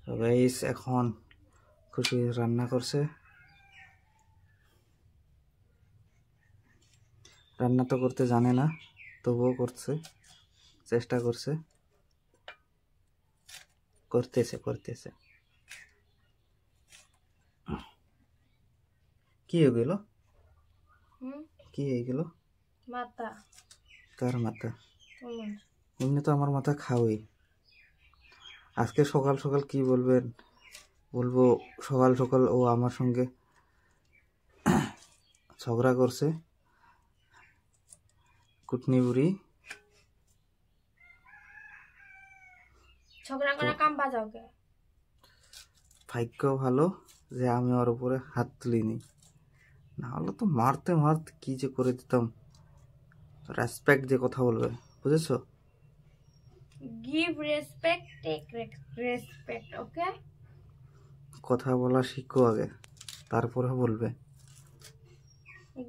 তো গাইস এখন খুশি রান্না করছে। রান্না তো করতে জানে না, তবুও করছে, চেষ্টা করছে, করতেছে। কি হয়ে গেল? কি হয়ে গেল? মাথা। কার মাথা? তোমার। এমনি তো আমার মাথা খাওয়াই। আজকে সকাল সকাল কি বলবেন? বলবো সকাল সকাল ও আমার সঙ্গে ঝগড়া করছে, কুটনি বুড়ি। ঝগড়া করে কাম বাজাও কে? ভাগ্য ভালো যে আমি ওর উপরে হাত তুলিনি, না হলে তো মারতে মারতে কি যে করে দিতাম। রেসপেক্ট যে কথা বলবে, বুঝেছো? গিভ রেসপেক্ট, টেক রেসপেক্ট, ওকে? কথা বলা শিখো আগে, তারপরে বলবে।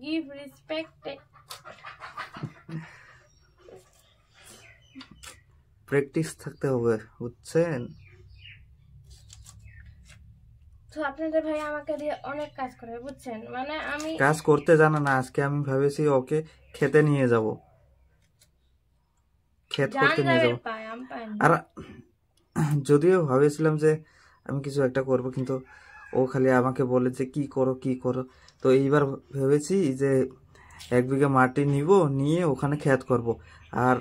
Give respect, take. প্র্যাকটিস থাকতে হবে, বুঝছেন? তো আপনাদের ভাই আমাকে দিয়ে অনেক কাজ করে, বুঝছেন? মানে আমি কাজ করতে জানা না। আজকে আমি ভেবেছি ওকে খেতে নিয়ে যাব, ক্ষেত করতে নিয়ে যাব। আর যদিও ভাবেছিলাম যে আমি কিছু একটা করব, কিন্তু ও খালি আমাকে বলে যে কি করো কি করো। তো এইবার ভেবেছি যে 1 বিঘা মাটি নিব, নিয়ে ওখানে ক্ষেত করব। আর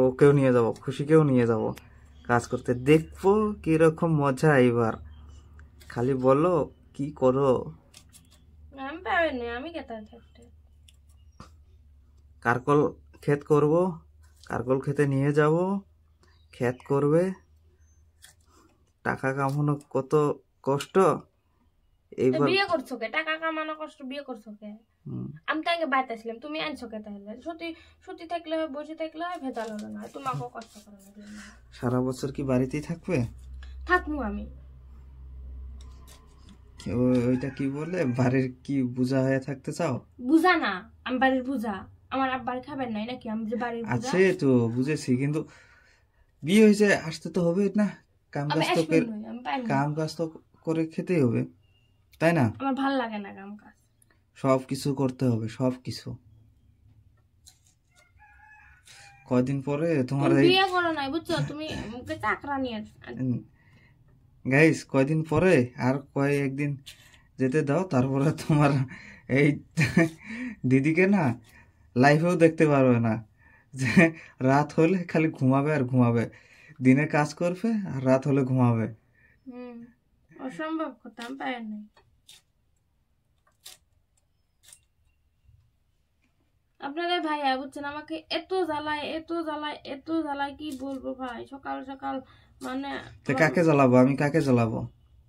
ওকেও নিয়ে যাব, খুশিকেও নিয়ে যাব কাজ করতে। দেখবো কিরকম মজা এইবার। খালি বলো কি করো। আমি পারিনি, আমি কেতার ক্ষেত্রে কারকল ক্ষেত করব, কারকল খেতে নিয়ে যাব, ক্ষেত করবে। টাকা কামানো কত কষ্ট। এইবার বিয়ে করছো কে? টাকা কামানো কষ্ট, বিয়ে করছো কে? আমি তো আগে বাইতেছিলাম, তুমি আনছো কে? তাহলে সত্যি সত্যি থাকলে হয়, বসে থাকলে হয়, ভেজাল হলো না, তোমাকেও কষ্ট করা লাগবে না। সারা বছর কি বাড়িতেই থাকবে? থাকবো আমি। ওইটা কি বলে, বাড়ির কি বুঝা হয়ে থাকতে চাও? বুঝা না, আমি বাড়ির বুঝা। আমার আব্বার খাবার নাই নাকি আমি যে বাড়ির বুঝা? আছে তো, বুঝেছি, কিন্তু বিয়ে হয়েছে, আসতে তো হবে না। কাম কাজ তো করে খেতেই হবে, তাই না? আমার ভাল লাগে না কাম কাজ। সব কিছু করতে হবে, সব কিছু। কয়দিন পরে তোমার বিয়ে করো নাই, বুঝছো? তুমি মুখে চাকরা নিয়ে গাইস, কয়দিন পরে আর কয়েকদিন যেতে দাও, তারপরে তোমার এই দিদিকে না লাইফেও দেখতে পারবে না। যে রাত হলে খালি ঘুমাবে আর ঘুমাবে, দিনে কাজ করবে আর রাত হলে ঘুমাবে। অসম্ভব কথা, আমি পাই নাই। আপনাদের ভাইয়া বুঝছেন, আমাকে এত জ্বালায় কি বলবো ভাই। সকাল সকাল মানে কাকে জ্বালাবো? আমি কাকে জ্বালাবো?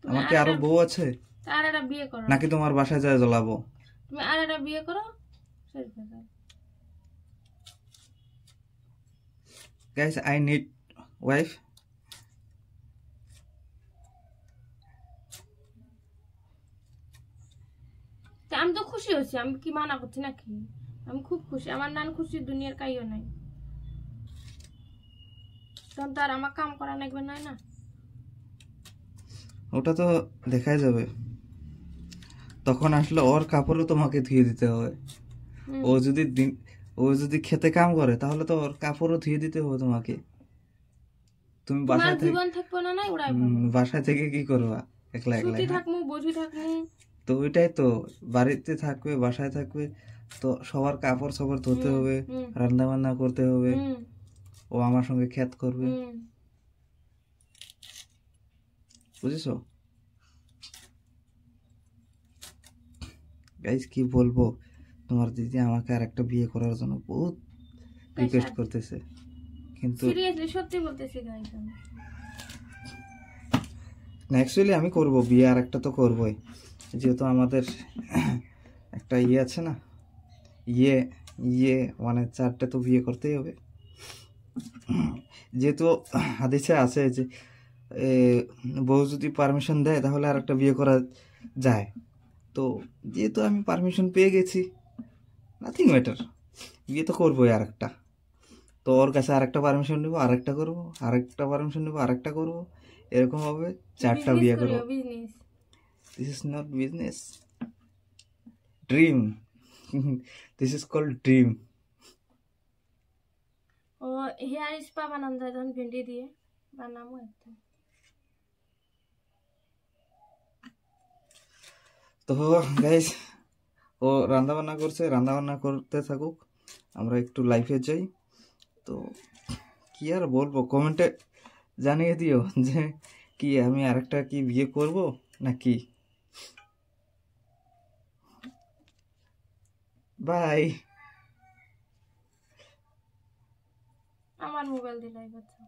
আমার কি আরো বউ আছে? আর একটা বিয়ে করো, নাকি তোমার বাসায় যায় জ্বালাবো? তুমি আর একটা বিয়ে করো। Guys, I need wife. আমি তো খুশি হয়েছি, আমি কি মানা করছি নাকি? আমি খুব খুশি, আমার নান খুশি দুনিয়ার কাইও নাই। তখন তো আর আমার কাম করা লাগবে না। ওটা তো দেখাই যাবে, তখন আসলে ওর কাপড়ও তোমাকে ধুয়ে দিতে হবে। ও যদি খেতে কাম করে, তাহলে তো ওর কাপড়ও ধুয়ে দিতে হবে তোমাকে। তুমি বাসায় থেকে জীবন থাকবো না, নাই উড়াই বাসায় থেকে কি করবা? একলা একলা থাকবো, বসে থাকবো। তো ওইটাই তো, বাড়িতে থাকবে, বাসায় থাকবে, তো সবার কাপড় সবার ধুতে হবে, রান্না বান্না করতে হবে, ও আমার সঙ্গে ক্ষেত করবে, বুঝেছো? গাইস, কি বলবো, তোমার দিদি আমাকে আর একটা বিয়ে করার জন্য বহুত রিকোয়েস্ট করতেছে, কিন্তু সিরিয়াসলি সত্যি বলতেছি গাইস, না, অ্যাকচুয়ালি আমি করব বিয়ে, আর একটা তো করবই, যেহেতু আমাদের একটা ইয়ে আছে না, ইয়ে মানে 4টে তো বিয়ে করতেই হবে। যেহেতু হাদিসে আছে যে বউ যদি পারমিশন দেয় তাহলে আর একটা বিয়ে করা যায়। তো যেহেতু আমি পারমিশন পেয়ে গেছি, নাথিং ম্যাটার, বিয়ে তো করবোই আর একটা। তো ওর কাছে আরেকটা পারমিশন নিবো, আরেকটা করবো, আরেকটা পারমিশন নিবো, আরেকটা করবো, এরকম ভাবে 4টা বিজনেস বিয়ে করিও করবো। Business. This is not business, dream. This is called dream. ও হেয়ার স্পা বানান যায় যখন ভেন্ডি দিয়ে, বানামো একটা। তো গাইস, ও রান্না বান্না করছে, রান্না বান্না করতে থাকুক, আমরা একটু লাইফে যাই। তো কি আর বলবো, কমেন্টে জানিয়ে দিও যে কি আমি আরেকটা কি বিয়ে করব নাকি। বাই। আমার মোবাইল দিলাই বাচ্চা।